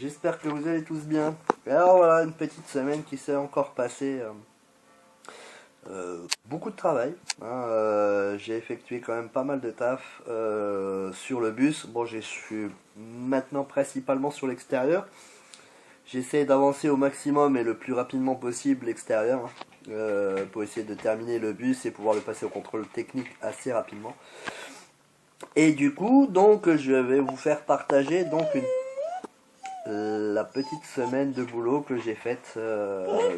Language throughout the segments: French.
j'espère que vous allez tous bien. Alors voilà, une petite semaine qui s'est encore passée. Beaucoup de travail. J'ai effectué quand même pas mal de taf sur le bus. Bon, je suis maintenant principalement sur l'extérieur. J'essaie d'avancer au maximum et le plus rapidement possible l'extérieur pour essayer de terminer le bus et pouvoir le passer au contrôle technique assez rapidement. Et du coup, donc, je vais vous faire partager donc la petite semaine de boulot que j'ai faite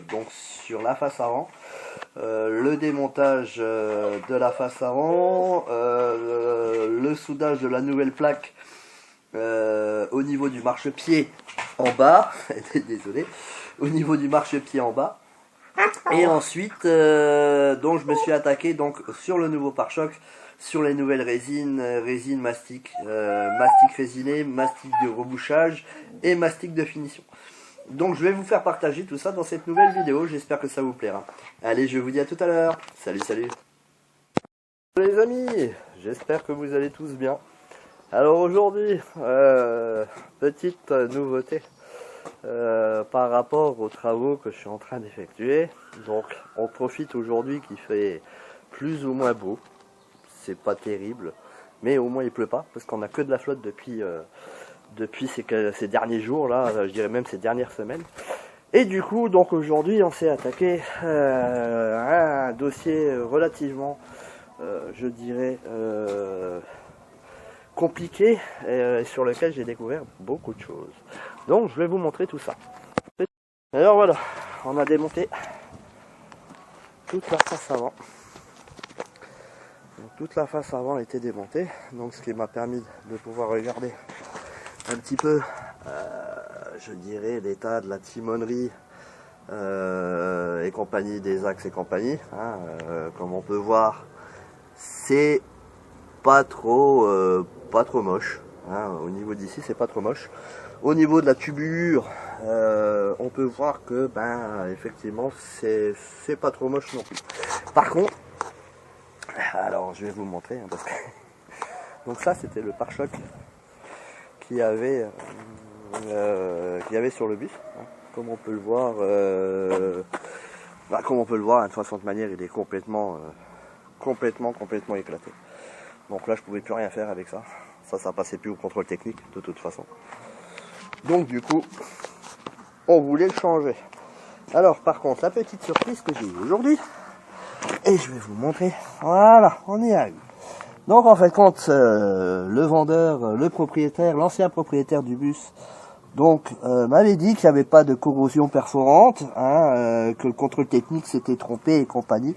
donc sur la face avant, le démontage de la face avant, le soudage de la nouvelle plaque au niveau du marchepied en bas, désolé, au niveau du marchepied en bas. Et ensuite, donc je me suis attaqué donc sur le nouveau pare-choc, sur les nouvelles résines, résine mastic, mastic résiné, mastic de rebouchage et mastic de finition. Donc je vais vous faire partager tout ça dans cette nouvelle vidéo, j'espère que ça vous plaira. Allez, je vous dis à tout à l'heure. Salut, salut. Les amis, j'espère que vous allez tous bien. Alors aujourd'hui, petite nouveauté par rapport aux travaux que je suis en train d'effectuer. Donc on profite aujourd'hui qu'il fait plus ou moins beau. C'est pas terrible, mais au moins il pleut pas, parce qu'on a que de la flotte depuis ces derniers jours là, je dirais même ces dernières semaines. Et du coup, donc aujourd'hui, on s'est attaqué à un dossier relativement, je dirais, compliqué, et sur lequel j'ai découvert beaucoup de choses. Donc, je vais vous montrer tout ça. Alors voilà, on a démonté toute la face avant. Donc, toute la face avant a été démontée, donc ce qui m'a permis de pouvoir regarder un petit peu, je dirais, l'état de la timonerie et compagnie, des axes et compagnie. Comme on peut voir, c'est pas trop moche. Au niveau d'ici, c'est pas trop moche. Au niveau de la tubulure, on peut voir que, effectivement, c'est pas trop moche non plus. Par contre, alors je vais vous montrer, parce que donc ça, c'était le pare-choc qu'il y avait sur le bus. Comme on peut le voir, de façon de manière, il est complètement éclaté. Donc là, je pouvais plus rien faire avec ça. Ça passait plus au contrôle technique de toute façon. Donc du coup, on voulait le changer. Alors par contre, la petite surprise que j'ai eue aujourd'hui, et je vais vous montrer. Voilà, on y arrive. Donc en fait, quand le vendeur, le propriétaire, l'ancien propriétaire du bus, donc m'avait dit qu'il n'y avait pas de corrosion perforante, que le contrôle technique s'était trompé et compagnie.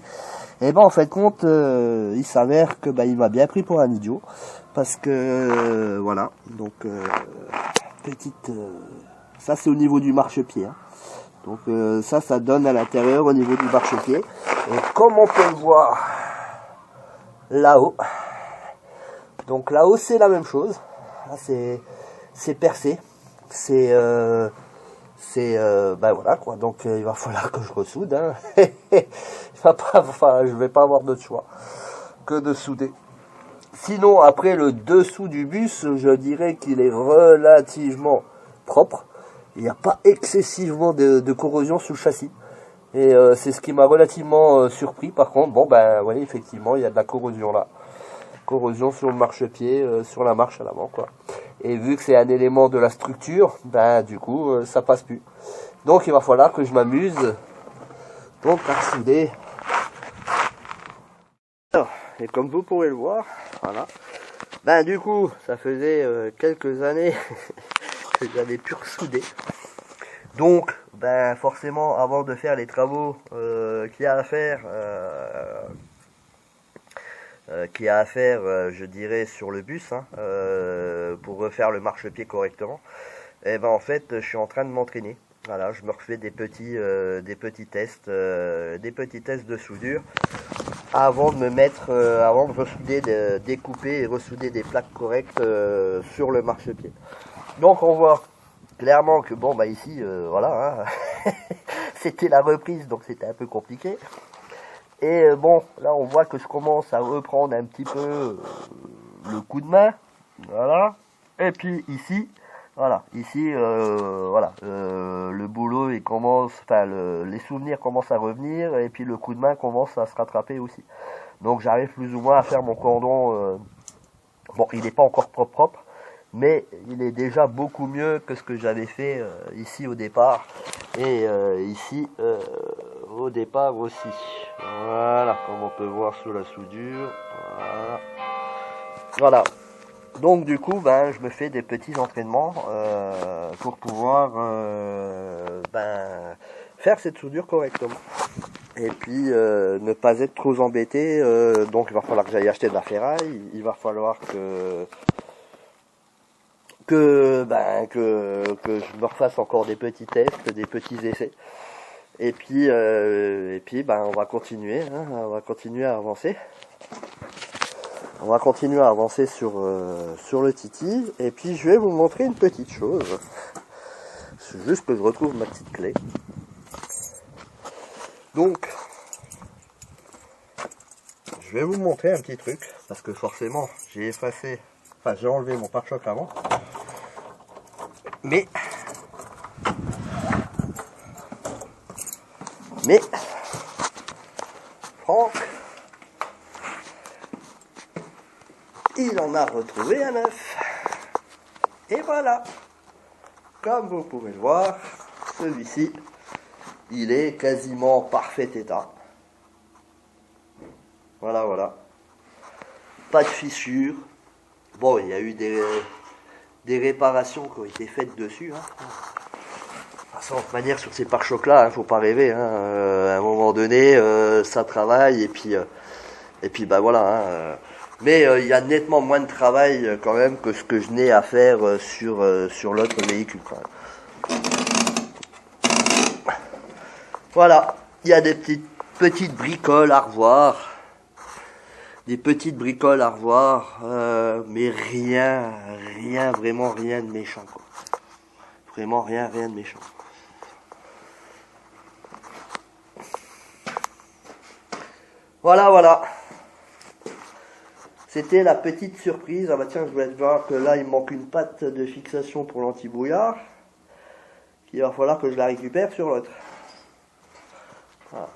Et ben en fait compte, il s'avère que il m'a bien pris pour un idiot, parce que voilà. Donc petite, ça c'est au niveau du marchepied. Donc ça donne à l'intérieur au niveau du marchepied. Et comme on peut le voir là-haut. Donc là-haut c'est la même chose. Là, c'est percé. Voilà quoi. Donc il va falloir que je ressoude. Je vais pas avoir d'autre choix que de souder. Sinon après le dessous du bus, je dirais qu'il est relativement propre. Il n'y a pas excessivement de corrosion sous le châssis. Et c'est ce qui m'a relativement surpris. Par contre, oui, effectivement, il y a de la corrosion là. Corrosion sur le marchepied, sur la marche à l'avant, quoi. Et vu que c'est un élément de la structure, du coup, ça passe plus. Donc, il va falloir que je m'amuse donc à souder. Et comme vous pourrez le voir, voilà. Du coup, ça faisait quelques années que j'avais pu ressouder. Donc, forcément, avant de faire les travaux qu'il y a à faire, je dirais, sur le bus, pour refaire le marchepied correctement, en fait, je suis en train de m'entraîner. Voilà, je me refais des petits tests de soudure avant de me mettre, avant de ressouder, de découper et ressouder des plaques correctes sur le marchepied. Donc, on voit clairement que ici, voilà, c'était la reprise, donc c'était un peu compliqué. Et là on voit que je commence à reprendre un petit peu le coup de main, voilà. Et puis ici, Voilà, ici, voilà, le boulot, il commence, enfin, les souvenirs commencent à revenir, et puis le coup de main commence à se rattraper aussi. Donc j'arrive plus ou moins à faire mon cordon. Bon, il n'est pas encore propre, mais il est déjà beaucoup mieux que ce que j'avais fait ici au départ, et ici au départ aussi. Voilà, comme on peut voir sous la soudure. Voilà. Voilà. Donc du coup, ben, je me fais des petits entraînements pour pouvoir faire cette soudure correctement. Et puis ne pas être trop embêté. Donc il va falloir que j'aille acheter de la ferraille. Il va falloir que je me refasse encore des petits tests, des petits essais. Et puis ben, on va continuer. Hein, on va continuer à avancer. On va continuer à avancer sur le Titi. Et puis je vais vous montrer une petite chose. C'est juste que je retrouve ma petite clé. Donc, je vais vous montrer un petit truc. Parce que forcément, j'ai effacé... Enfin, j'ai enlevé mon pare-choc avant. Mais... Franck... il en a retrouvé un neuf. Et voilà. Comme vous pouvez le voir, celui-ci, il est quasiment parfait état. Voilà, voilà. Pas de fissures. Bon, il y a eu des réparations qui ont été faites dessus. Hein. De toute façon, de manière, sur ces pare-chocs-là, hein, faut pas rêver. Hein. À un moment donné, ça travaille et puis bah voilà. Hein, mais il y a nettement moins de travail quand même que ce que je n'ai à faire sur l'autre véhicule. Quand même. Voilà, il y a des petites bricoles à revoir. Des petites bricoles à revoir, mais vraiment rien de méchant. Quoi. Vraiment rien de méchant. Voilà, voilà. C'était la petite surprise. Ah bah tiens, je voulais te voir que là, il me manque une patte de fixation pour l'anti-brouillard. Il va falloir que je la récupère sur l'autre. Voilà.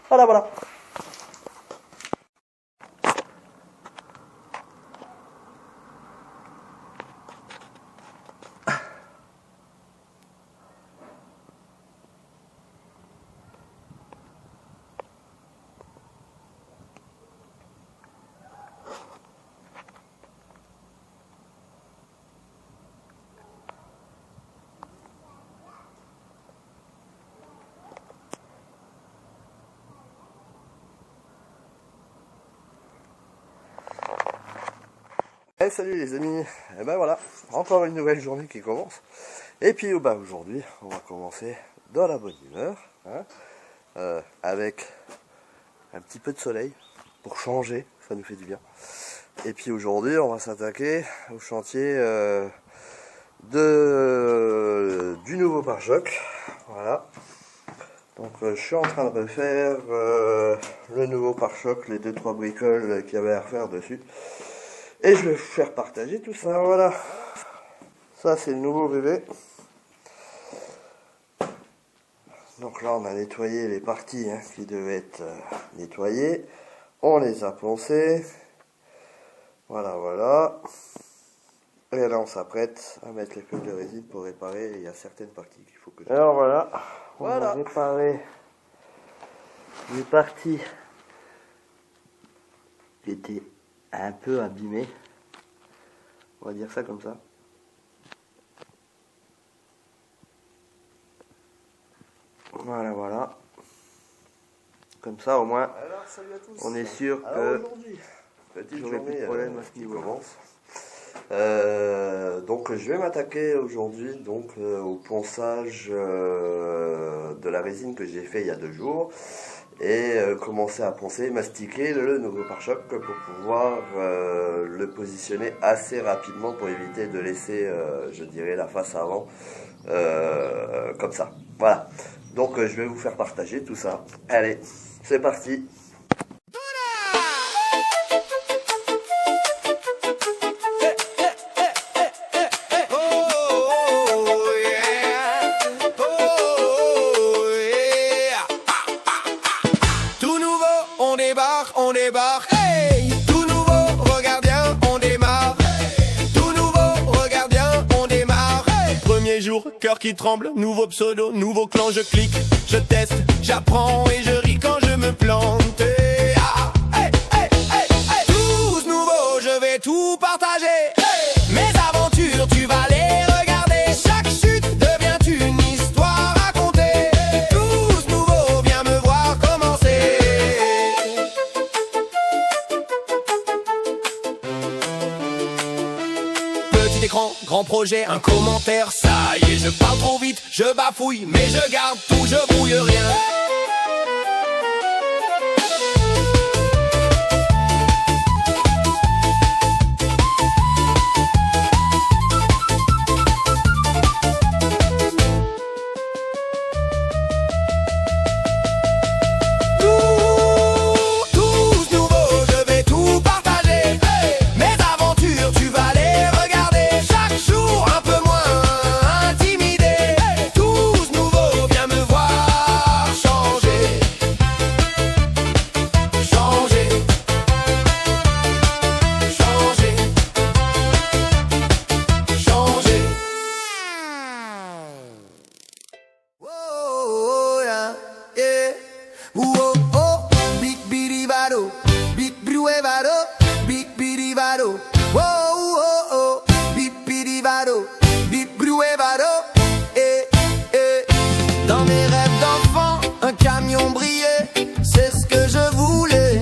Voilà, voilà. Eh, salut les amis, et ben voilà, encore une nouvelle journée qui commence. Et puis bah, aujourd'hui, on va commencer dans la bonne humeur, hein, avec un petit peu de soleil pour changer, ça nous fait du bien. Et puis aujourd'hui, on va s'attaquer au chantier du nouveau pare-choc. Voilà. Donc je suis en train de refaire le nouveau pare-choc, les 2-3 bricoles qu'il y avait à refaire dessus. Et je vais vous faire partager tout ça, voilà. Ça c'est le nouveau bébé. Donc là on a nettoyé les parties qui devaient être nettoyées. On les a poncées. Voilà, voilà. Et là on s'apprête à mettre les feuilles de résine pour réparer. Il y a certaines parties qu'il faut que je... Alors voilà, on a réparé les parties qui étaient un peu abîmé, on va dire ça comme ça. Voilà, voilà. Comme ça au moins, alors, salut à tous. On est sûr que j'aurai plus de problème à ce niveau. Commence. Donc je vais m'attaquer aujourd'hui donc au ponçage de la résine que j'ai fait il y a 2 jours. Et commencer à poncer, mastiquer le nouveau pare-choc pour pouvoir le positionner assez rapidement pour éviter de laisser, je dirais, la face avant comme ça. Voilà. Donc je vais vous faire partager tout ça. Allez, c'est parti. on débarque. Hey, tout nouveau, regarde bien, on démarre. Tout nouveau, regarde bien, on démarre. Hey. Premier jour, cœur qui tremble, nouveau pseudo, nouveau clan, je clique, je teste, j'apprends et je ris quand je me plante. Hey, ah, hey, hey, hey, hey. Tous nouveau, je vais tout partager. Hey. Mes aventures, tu vas les regarder. Chaque chute devient une histoire racontée. Tous nouveau, viens me voir commencer. Petit écran, grand projet, un commentaire, ça y est, je parle trop vite, je bafouille, mais je garde tout, je brouille rien. Dans mes rêves d'enfant, un camion brillait, c'est ce que je voulais.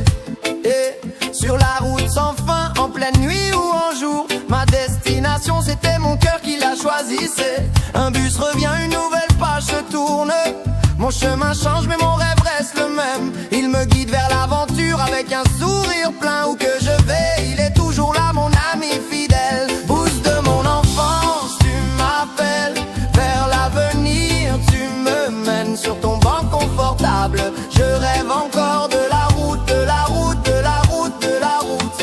Et sur la route sans fin, en pleine nuit ou en jour, ma destination c'était mon cœur qui la choisissait. Un bus revient, une nouvelle page se tourne. Mon chemin change mais mon rêve reste le même. Il me guide vers l'aventure avec un sourire plein. Où que je vais, il est toujours là, mon ami fidèle. Boost de mon enfance, tu m'appelles. Vers l'avenir, tu me mènes sur ton banc confortable. Je rêve encore de la route, de la route, de la route, de la route.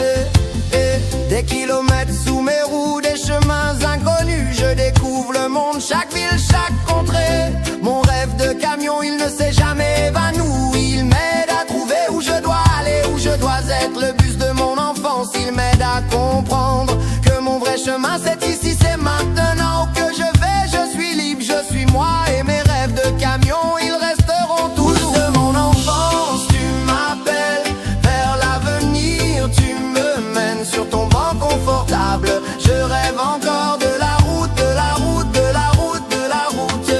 Et des kilomètres sous mes roues, des chemins inconnus. Je découvre le monde, chaque ville, chaque contrée. Mon rêve de camion, il ne s'est jamais évanoui. Il m'aide à trouver où je dois aller, où je dois être. Le bus de mon enfance, il m'aide à comprendre que mon vrai chemin c'est ici, c'est maintenant. Où que je vais, je suis libre, je suis moi. Et mes rêves de camion, ils resteront toujours. De mon enfance, tu m'appelles. Vers l'avenir, tu me mènes sur ton banc confortable. Je rêve encore de la route, de la route, de la route, de la route.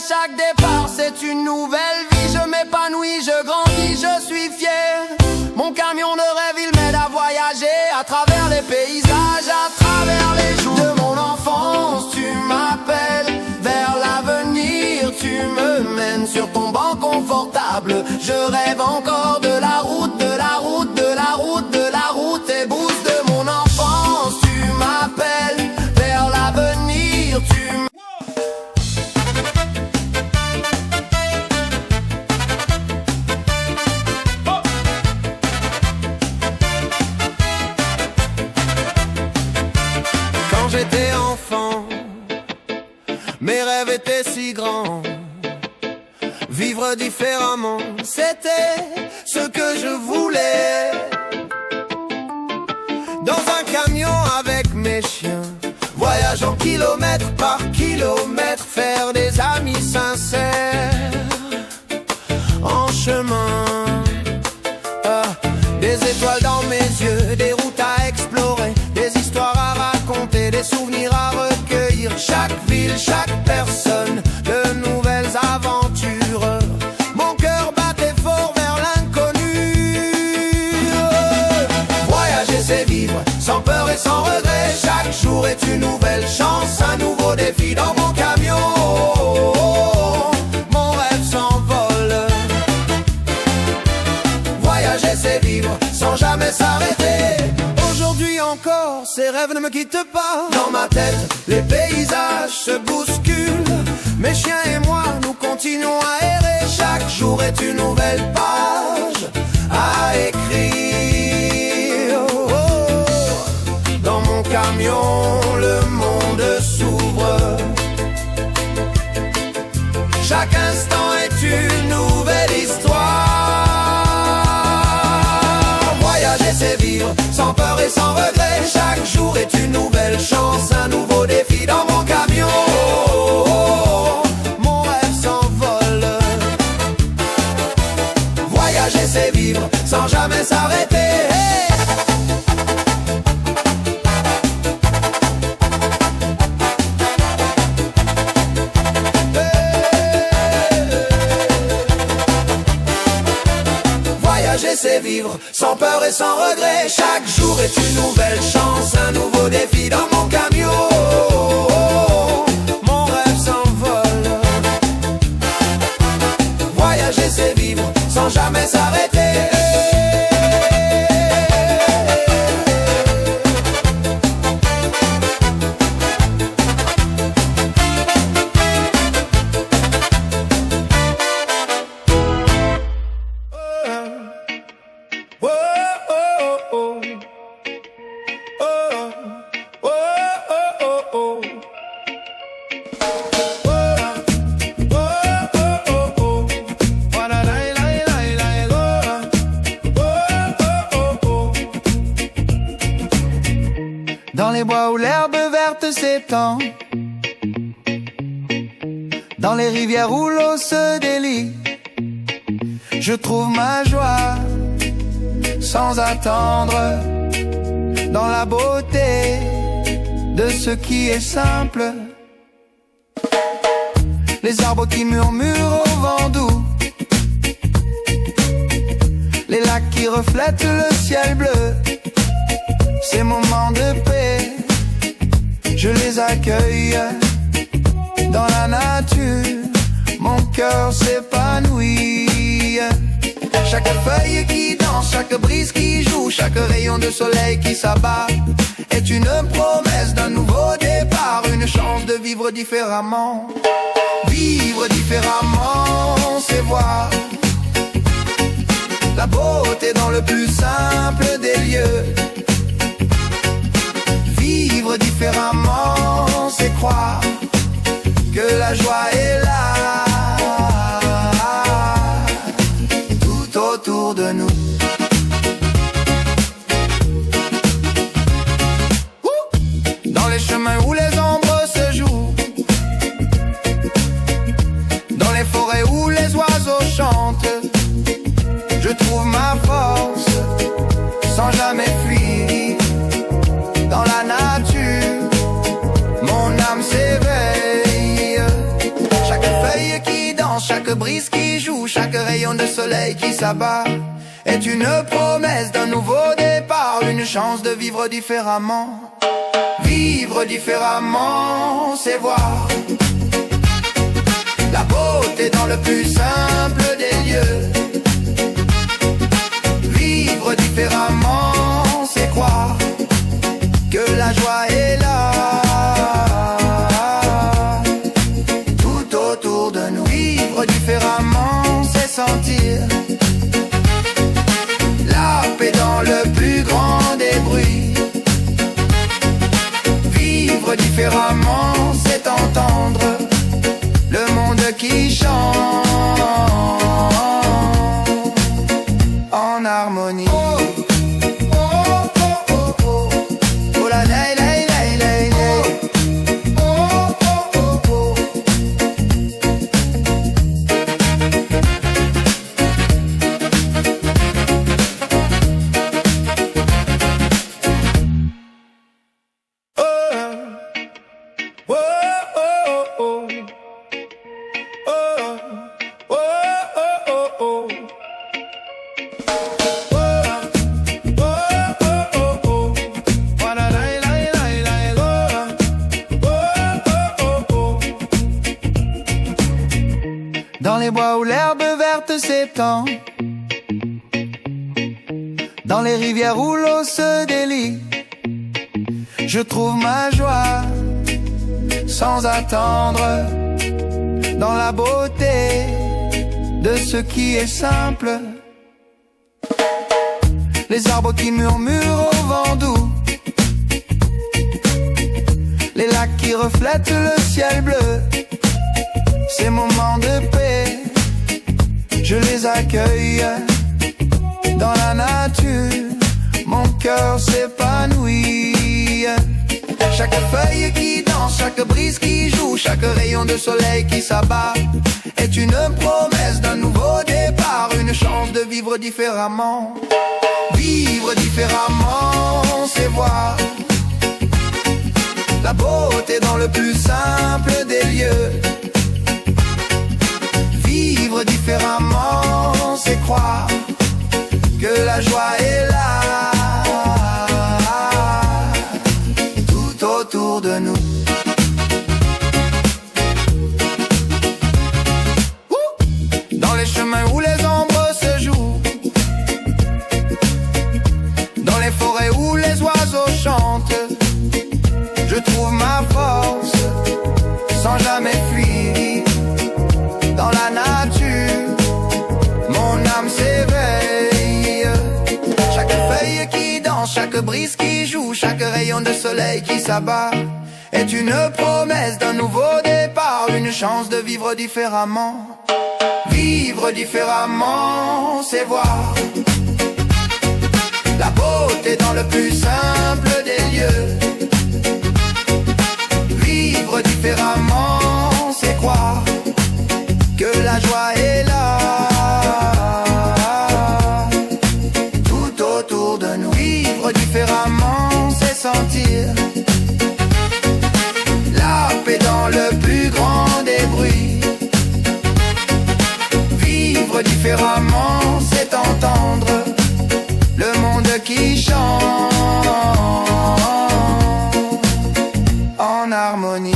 Chaque départ c'est une nouvelle vie. Je m'épanouis, je grandis, je suis fier. Mon camion de rêve il m'aide à voyager à travers les paysages, à travers les jours de mon enfance. Tu m'appelles vers l'avenir, tu me mènes sur ton banc confortable. Je rêve encore de la route, de la route, de la route, de la route. Et boost de mon enfance, tu m'appelles vers l'avenir, tu me... Quand j'étais enfant, mes rêves étaient si grands. Vivre différemment, c'était ce que je voulais. Dans un camion avec mes chiens, voyageant kilomètre par kilomètre, faire des amis sincères. En chemin, des étoiles dans mes yeux, des routes à explorer, des histoires à raconter, des souvenirs à recueillir. Chaque ville, chaque personne, de nouvelles aventures. Mon cœur battait fort vers l'inconnu. Voyager c'est vivre, sans peur et sans regret. Chaque jour est une nouvelle chance, un nouveau défi dans mon camion. Mon rêve s'envole. Voyager c'est vivre, sans jamais s'arrêter. Aujourd'hui encore, ces rêves ne me quittent pas. Dans ma tête, les paysages se bousculent. Mes chiens et moi, nous continuons à errer. Chaque jour est une nouvelle page à écrire. camion, le monde s'ouvre. Chaque instant est une nouvelle histoire. Voyager c'est vivre, sans peur et sans regret. Chaque jour est une nouvelle chance, un nouveau défi dans mon camion. Mon rêve s'envole. Voyager c'est vivre, sans jamais s'arrêter. C'est vivre sans peur et sans regret. Chaque jour est une nouvelle chance, un nouveau défi dans mon camion. Mon rêve s'envole. Voyager c'est vivre sans jamais s'arrêter. Dans les bois où l'herbe verte s'étend, dans les rivières où l'eau se délie, je trouve ma joie sans attendre, dans la beauté de ce qui est simple. Les arbres qui murmurent au vent doux, les lacs qui reflètent le ciel bleu. Ces moments de paix, je les accueille. Dans la nature, mon cœur s'épanouit. Chaque feuille qui danse, chaque brise qui joue, chaque rayon de soleil qui s'abat est une promesse d'un nouveau départ, une chance de vivre différemment. Vivre différemment, c'est voir la beauté dans le plus simple des lieux. Vivre différemment, c'est croire que la joie est là, tout autour de nous. Dans les chemins où les ombres se jouent, dans les forêts où les oiseaux chantent, je trouve ma force sans jamais fuir. Dans la nature, mon âme s'éveille. Chaque feuille qui danse, chaque brise qui joue, chaque rayon de soleil qui s'abat est une promesse d'un nouveau départ, une chance de vivre différemment. Vivre différemment, c'est voir la beauté dans le plus simple des lieux. Vivre différemment, c'est croire que la joie est là, tout autour de nous. Vivre différemment, c'est sentir la paix dans le plus grand des bruits. Vivre différemment, c'est entendre le monde qui chante en harmonie. Dans les bois où l'herbe verte s'étend, dans les rivières où l'eau se délie, je trouve ma joie sans attendre, dans la beauté de ce qui est simple. Les arbres qui murmurent au vent doux, qui reflètent le ciel bleu. Ces moments de paix, je les accueille. Dans la nature, mon cœur s'épanouit. Chaque feuille qui danse, chaque brise qui joue, chaque rayon de soleil qui s'abat est une promesse d'un nouveau départ, une chance de vivre différemment. Vivre différemment, c'est voir la beauté dans le plus simple des lieux. Vivre différemment, c'est croire que la joie est là, tout autour de nous. Dans les chemins où les ombres se jouent, dans les forêts où les oiseaux chantent, je trouve ma force sans jamais fuir. Dans la nature, mon âme s'éveille. Chaque feuille qui danse, chaque brise qui joue, chaque rayon de soleil qui s'abat est une promesse d'un nouveau départ, une chance de vivre différemment. Vivre différemment, c'est voir la beauté dans le plus simple des lieux. Vivre différemment, c'est croire que la joie est là, tout autour de nous. Vivre différemment, c'est sentir la paix dans le plus grand des bruits. Vivre différemment, c'est entendre le monde qui chante en harmonie.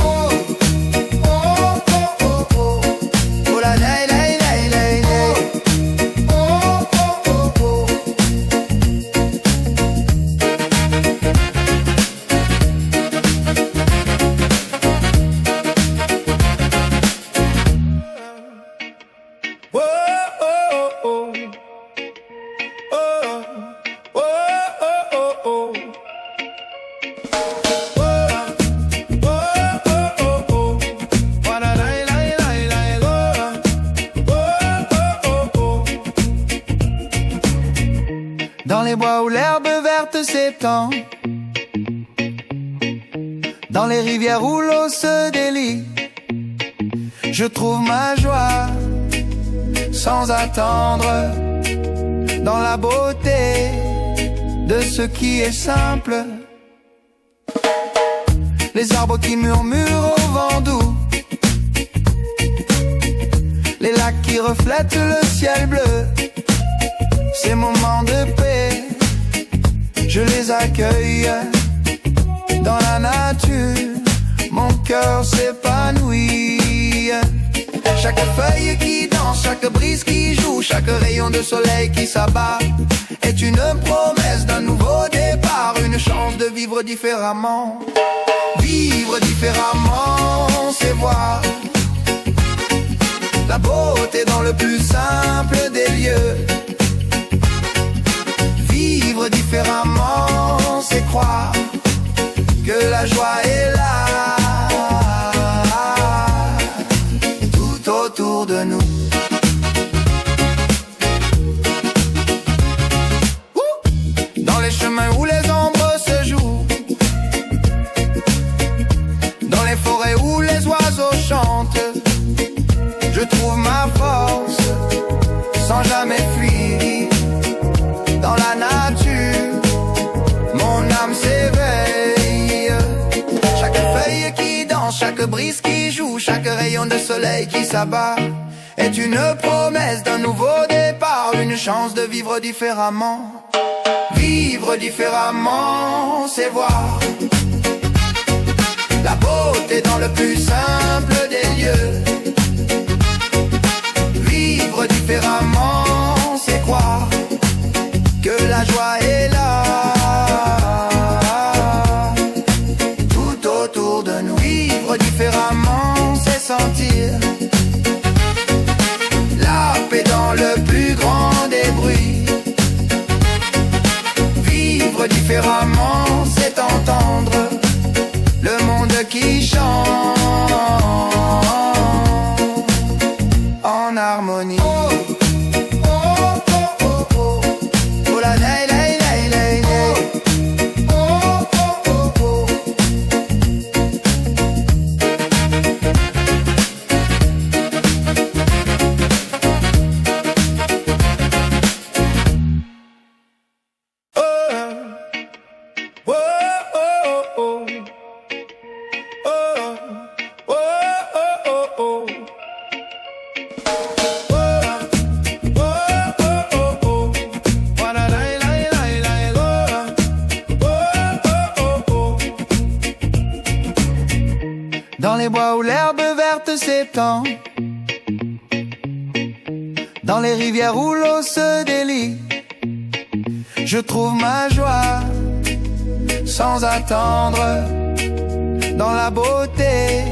Dans les bois où l'herbe verte s'étend, dans les rivières où l'eau se délie, je trouve ma joie sans attendre, dans la beauté de ce qui est simple. Les arbres qui murmurent au vent doux, les lacs qui reflètent le ciel bleu. Ces moments de paix, je les accueille. Dans la nature, mon cœur s'épanouit. Chaque feuille qui danse, chaque brise qui joue, chaque rayon de soleil qui s'abat est une promesse d'un nouveau départ, une chance de vivre différemment. Vivre différemment, c'est voir la beauté dans le plus simple des lieux. Vivre différemment, c'est croire que la joie est là, tout autour de nous. Dans les chemins où les ombres se jouent, dans les forêts où les oiseaux chantent, je trouve ma force sans jamais fuir. Dans la nature, mon âme s'éveille. Chaque feuille qui danse, chaque brise qui joue, chaque rayon de soleil qui s'abat est une promesse d'un nouveau départ, une chance de vivre différemment. Vivre différemment, c'est voir la beauté dans le plus simple des lieux. Vivre différemment, c'est croire que la joie est là, tout autour de nous. Vivre différemment, c'est sentir la paix dans le plus grand des bruits. Vivre différemment, c'est entendre le monde qui chante les bois où l'herbe verte s'étend, dans les rivières où l'eau se délie, je trouve ma joie sans attendre, dans la beauté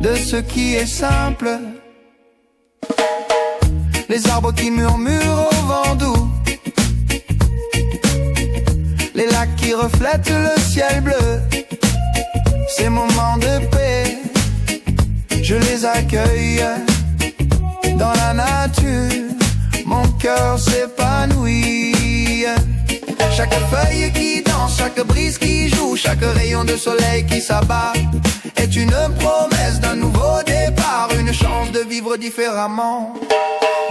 de ce qui est simple. Les arbres qui murmurent au vent doux, les lacs qui reflètent le ciel bleu, ces moments de paix, je les accueille. Dans la nature, mon cœur s'épanouit. Chaque feuille qui danse, chaque brise qui joue, chaque rayon de soleil qui s'abat est une promesse d'un nouveau départ, une chance de vivre différemment.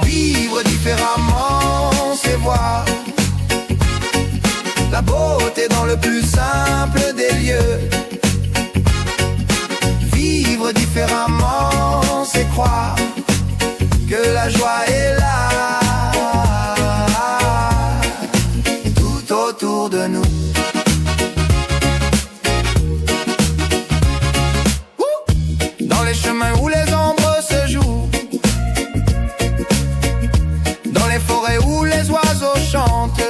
Vivre différemment, c'est voir la beauté dans le plus simple des lieux. Vivre différemment, c'est croire que la joie est là, tout autour de nous. Dans les chemins où les ombres se jouent, dans les forêts où les oiseaux chantent,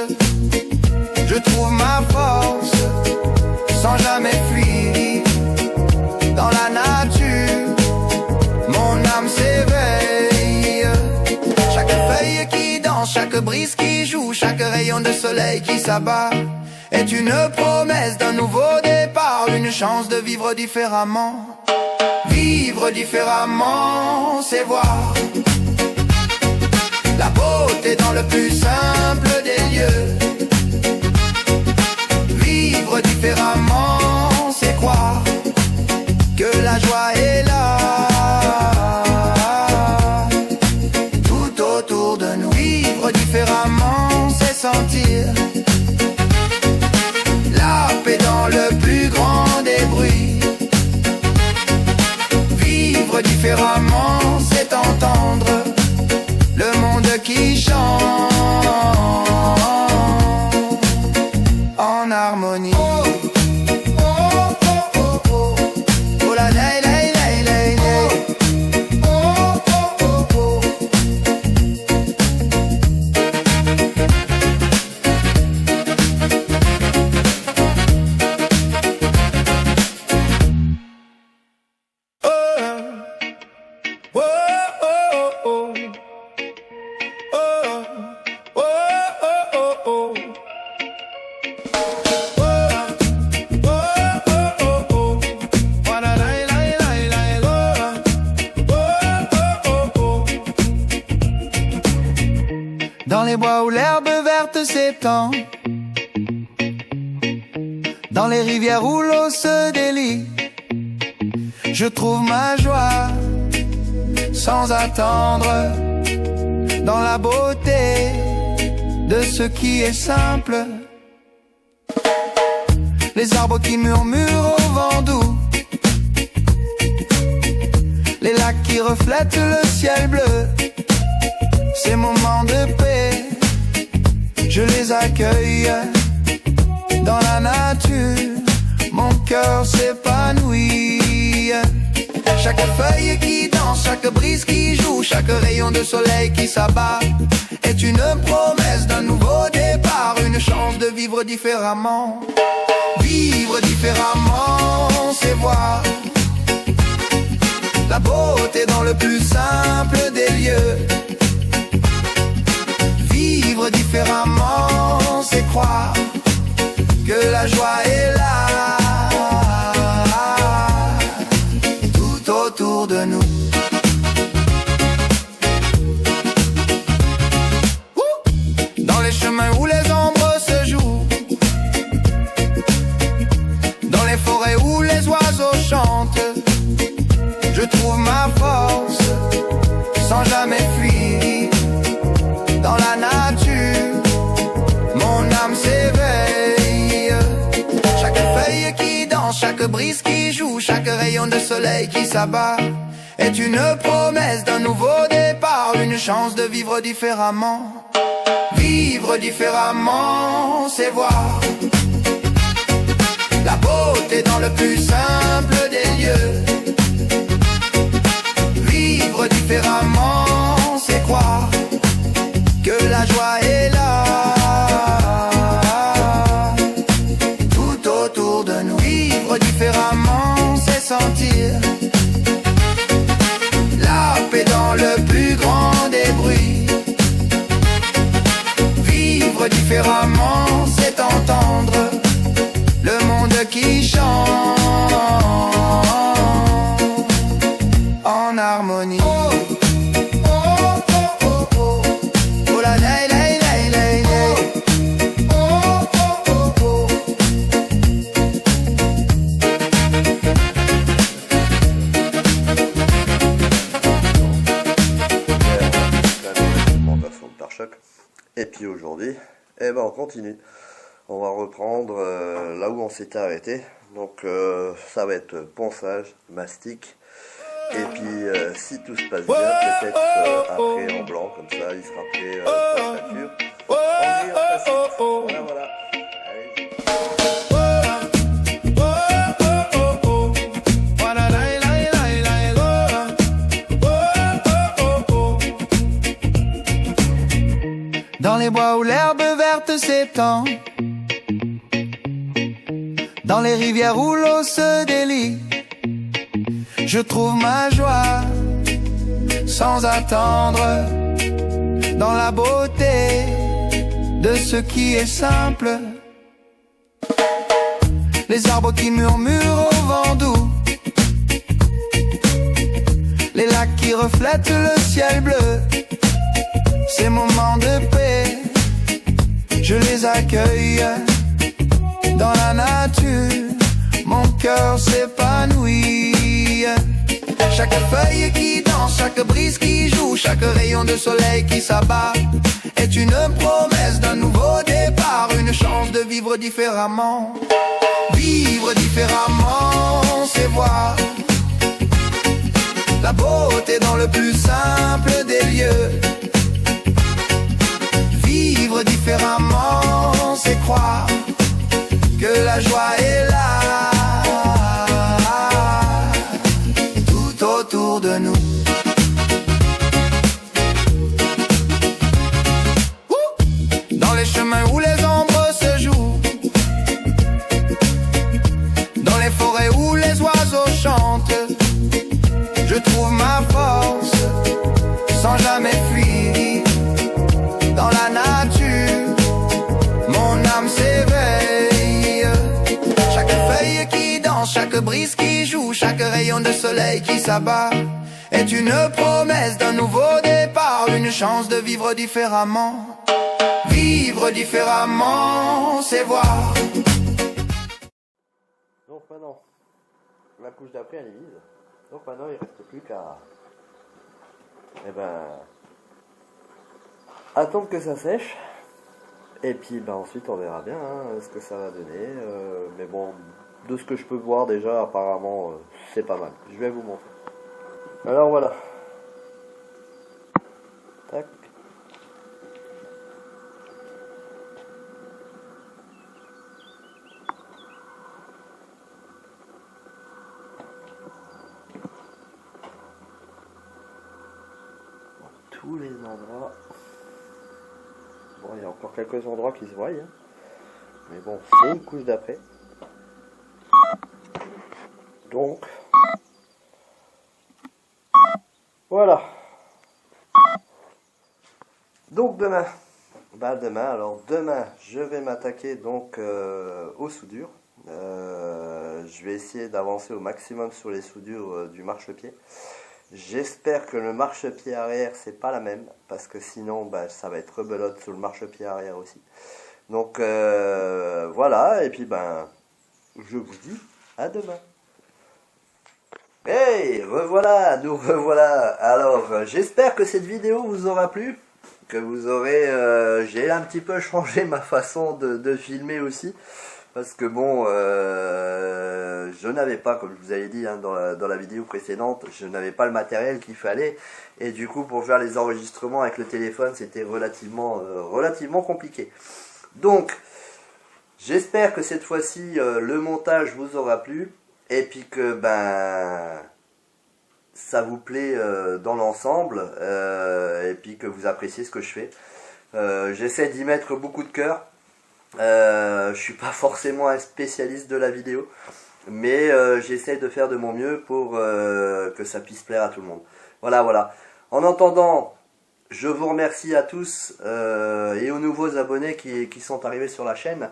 je trouve ma force sans jamais fuir. Dans la nature, mon âme s'éveille. Chaque feuille qui danse, chaque brise qui joue, chaque rayon de soleil qui s'abat est une promesse d'un nouveau départ, une chance de vivre différemment. Vivre différemment, c'est voir la beauté dans le plus simple des lieux. Vivre différemment, c'est croire que la joie est là, tout autour de nous. Vivre différemment, c'est sentir la paix dans le plus grand des bruits. Vivre différemment, c'est entendre le monde qui chante en harmonie. Dans les bois où l'herbe verte s'étend, dans les rivières où l'eau se délie, je trouve ma joie sans attendre, dans la beauté de ce qui est simple. Les arbres qui murmurent au vent doux, les lacs qui reflètent le ciel bleu, ces moments de paix, je les accueille. Dans la nature, mon cœur s'épanouit. Chaque feuille qui danse, chaque brise qui joue, chaque rayon de soleil qui s'abat est une promesse d'un nouveau départ, une chance de vivre différemment. Vivre différemment, c'est voir la beauté dans le plus simple des lieux. Vivre différemment, c'est croire que la joie est là, tout autour de nous. Dans les chemins où les ombres se jouent, dans les forêts où les oiseaux chantent, je trouve ma force sans jamais fuir. Dans la nature, mon âme s'éveille. Chaque feuille qui danse, chaque brise qui joue, chaque rayon de soleil qui s'abat est une promesse d'un nouveau départ, une chance de vivre différemment. Vivre différemment, c'est voir la beauté dans le plus simple des lieux. Vivre différemment, c'est croire que la joie est là, tout autour de nous. Vivre différemment, c'est sentir la paix dans le plus grand des bruits. Vivre différemment, c'est entendre le monde qui chante en harmonie. Et puis aujourd'hui, eh ben on continue. On va reprendre là où on s'était arrêté. Donc ça va être ponçage, mastic. Et puis si tout se passe bien, peut-être après en blanc, comme ça il sera prêt pour la peinture. En gris, en classique. Voilà, voilà. Allez. Dans les bois où l'herbe verte s'étend, dans les rivières où l'eau se délie, je trouve ma joie sans attendre, dans la beauté de ce qui est simple. Les arbres qui murmurent au vent doux, les lacs qui reflètent le ciel bleu. Ces moments de paix, je les accueille dans la nature, mon cœur s'épanouit. Chaque feuille qui danse, chaque brise qui joue, chaque rayon de soleil qui s'abat est une promesse d'un nouveau départ, une chance de vivre différemment. Vivre différemment, c'est voir la beauté dans le plus simple des lieux. Vivre différemment, c'est croire que la joie est là, tout autour de nous. Dans les chemins où les ombres se jouent, dans les forêts où les oiseaux chantent, je trouve ma force sans jamais fuir. Dans la nature, mon âme s'éveille. Chaque feuille qui danse, chaque brise qui joue, chaque rayon de soleil qui s'abat est une promesse d'un nouveau départ, une chance de vivre différemment. Vivre différemment, c'est voir. Donc maintenant, la couche d'après elle est vide. Donc maintenant il ne reste plus qu'à attendre que ça sèche. Et puis ensuite on verra bien ce que ça va donner. Mais bon, de ce que je peux voir déjà, apparemment c'est pas mal. Je vais vous montrer. Alors voilà. Tac. Tous les endroits. Bon, il y a encore quelques endroits qui se voient, hein. Mais bon, c'est une couche d'après. Donc, voilà. Donc demain, demain, je vais m'attaquer donc aux soudures. Je vais essayer d'avancer au maximum sur les soudures du marchepied. J'espère que le marchepied arrière c'est pas la même, parce que sinon ça va être rebelote sur le marchepied arrière aussi. Donc voilà, et puis je vous dis à demain. Hey, revoilà, nous revoilà. Alors j'espère que cette vidéo vous aura plu, que vous aurez j'ai un petit peu changé ma façon de filmer aussi. Parce que bon, je n'avais pas, comme je vous avais dit dans la vidéo précédente, je n'avais pas le matériel qu'il fallait. Et du coup, pour faire les enregistrements avec le téléphone, c'était relativement compliqué. Donc, j'espère que cette fois-ci, le montage vous aura plu. Et puis que, ça vous plaît dans l'ensemble et puis que vous appréciez ce que je fais. J'essaie d'y mettre beaucoup de cœur. Je suis pas forcément un spécialiste de la vidéo, mais j'essaie de faire de mon mieux pour que ça puisse plaire à tout le monde. Voilà, voilà. En attendant, je vous remercie à tous et aux nouveaux abonnés qui sont arrivés sur la chaîne.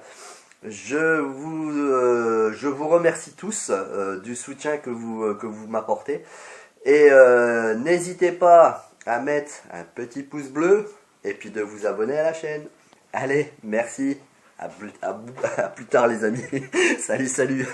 Je vous remercie tous du soutien que vous m'apportez. Et n'hésitez pas à mettre un petit pouce bleu et puis de vous abonner à la chaîne. Allez, merci. À plus tard les amis. Salut, salut.